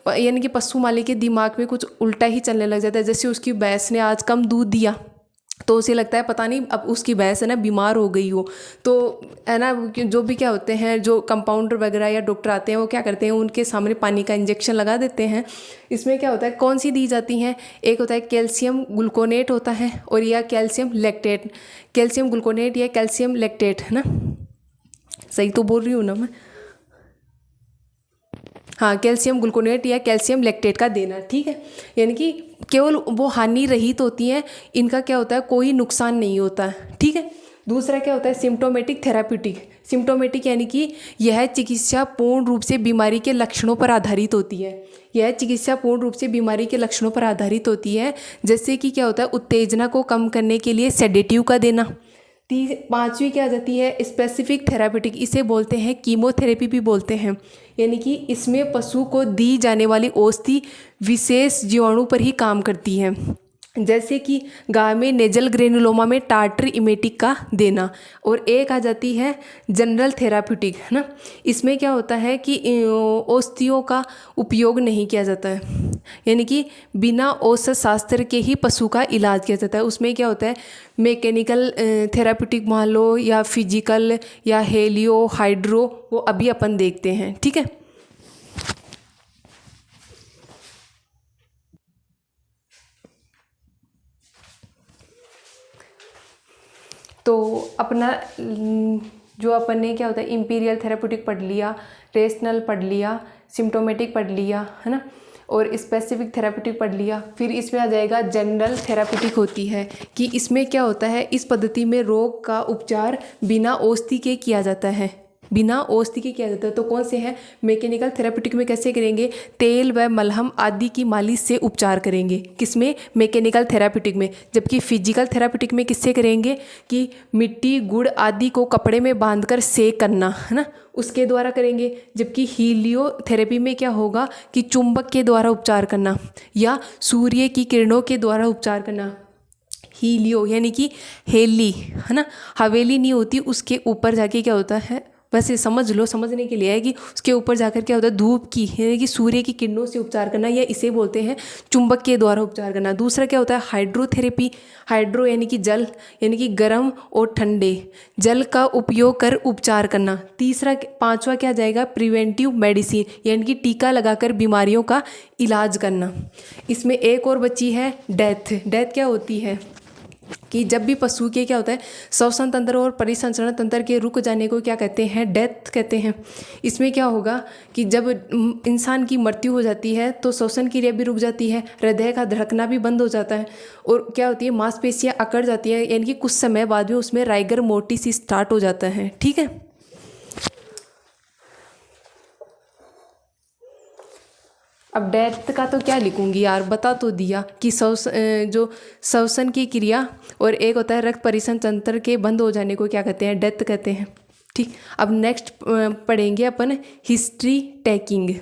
यानी कि पशु मालिक के दिमाग में कुछ उल्टा ही चलने लग जाता है, जैसे उसकी भैंस ने आज कम दूध दिया तो उसे लगता है पता नहीं अब उसकी भैंस है ना बीमार हो गई हो, तो है ना जो भी क्या होते हैं, जो कंपाउंडर वगैरह या डॉक्टर आते हैं वो क्या करते हैं, उनके सामने पानी का इंजेक्शन लगा देते हैं। इसमें क्या होता है, कौन सी दी जाती हैं, एक होता है कैल्शियम ग्लूकोनेट होता है, और या कैल्शियम लैक्टेट। कैल्शियम ग्लूकोनेट या कैल्शियम लैक्टेट है ना, सही तो बोल रही हूँ ना मैं, हाँ कैल्शियम ग्लूकोनेट या कैल्शियम लैक्टेट का देना। ठीक है। यानी कि केवल वो हानि रहित होती हैं, इनका क्या होता है कोई नुकसान नहीं होता है। ठीक है। दूसरा क्या होता है, सिम्टोमेटिक थेराप्यूटिक। सिम्टोमेटिक यानी कि यह चिकित्सा पूर्ण रूप से बीमारी के लक्षणों पर आधारित होती है। यह चिकित्सा पूर्ण रूप से बीमारी के लक्षणों पर आधारित होती है, जैसे कि क्या होता है उत्तेजना को कम करने के लिए सेडेटिव का देना। पांचवी क्या आ जाती है, स्पेसिफिक थेराप्यूटिक। इसे बोलते हैं कीमोथेरेपी भी बोलते हैं, यानी कि इसमें पशु को दी जाने वाली औषधि विशेष जीवाणु पर ही काम करती है, जैसे कि गाय में नेजल ग्रेनुलोमा में टार्टर इमेटिक का देना। और एक आ जाती है जनरल थेराप्यूटिक है ना। इसमें क्या होता है कि औषधियों का उपयोग नहीं किया जाता है, यानी कि बिना औषध शास्त्र के ही पशु का इलाज किया जाता है। उसमें क्या होता है मैकेनिकल थेराप्यूटिक मान लो, या फिजिकल, या हेलियो, हाइड्रो, वो अभी अपन देखते हैं। ठीक है। तो अपना जो अपन ने क्या होता है इंपीरियल थेराप्यूटिक पढ़ लिया, रेशनल पढ़ लिया, सिम्टोमेटिक पढ़ लिया है ना, और स्पेसिफिक थेराप्यूटिक पढ़ लिया। फिर इसमें आ जाएगा जनरल थेराप्यूटिक होती है, कि इसमें क्या होता है, इस पद्धति में रोग का उपचार बिना औषधि के किया जाता है, बिना औषधि के किया जाता है। तो कौन से हैं, मैकेनिकल थेराप्यूटिक में कैसे करेंगे, तेल व मलहम आदि की मालिश से उपचार करेंगे, किसमें, मैकेनिकल थेराप्यूटिक में। जबकि फिजिकल थेराप्यूटिक में किससे करेंगे, कि मिट्टी गुड़ आदि को कपड़े में बांधकर सेक करना है ना, उसके द्वारा करेंगे। जबकि हीलियोथेरेपी में क्या होगा, कि चुंबक के द्वारा उपचार करना, या सूर्य की किरणों के द्वारा उपचार करना। हीलियो यानी कि हेली है ना, हवेली नहीं होती, उसके ऊपर जाके क्या होता है, बस ये समझ लो, समझने के लिए है कि उसके ऊपर जाकर क्या होता है, धूप की यानी कि सूर्य की किरणों से उपचार करना, या इसे बोलते हैं चुंबक के द्वारा उपचार करना। दूसरा क्या होता है, हाइड्रोथेरेपी। हाइड्रो यानी कि जल, यानी कि गर्म और ठंडे जल का उपयोग कर उपचार करना। पांचवा क्या जाएगा, प्रिवेंटिव मेडिसिन, यानी कि टीका लगाकर बीमारियों का इलाज करना। इसमें एक और बची है डेथ। डेथ क्या होती है, कि जब भी पशु के क्या होता है श्वसन तंत्र और परिसंचरण तंत्र के रुक जाने को क्या कहते हैं, डेथ कहते हैं। इसमें क्या होगा कि जब इंसान की मृत्यु हो जाती है तो श्वसन क्रिया भी रुक जाती है, हृदय का धड़कना भी बंद हो जाता है, और क्या होती है मांसपेशियां अकड़ जाती है, यानी कि कुछ समय बाद में उसमें राइगर मोर्टिस स्टार्ट हो जाता है। ठीक है। अब डेथ का तो क्या लिखूंगी यार, बता तो दिया कि जो श्वसन की क्रिया, और एक होता है रक्त परिसंचरण तंत्र के बंद हो जाने को क्या कहते हैं, डेथ कहते हैं। ठीक। अब नेक्स्ट पढ़ेंगे अपन हिस्ट्री टेकिंग।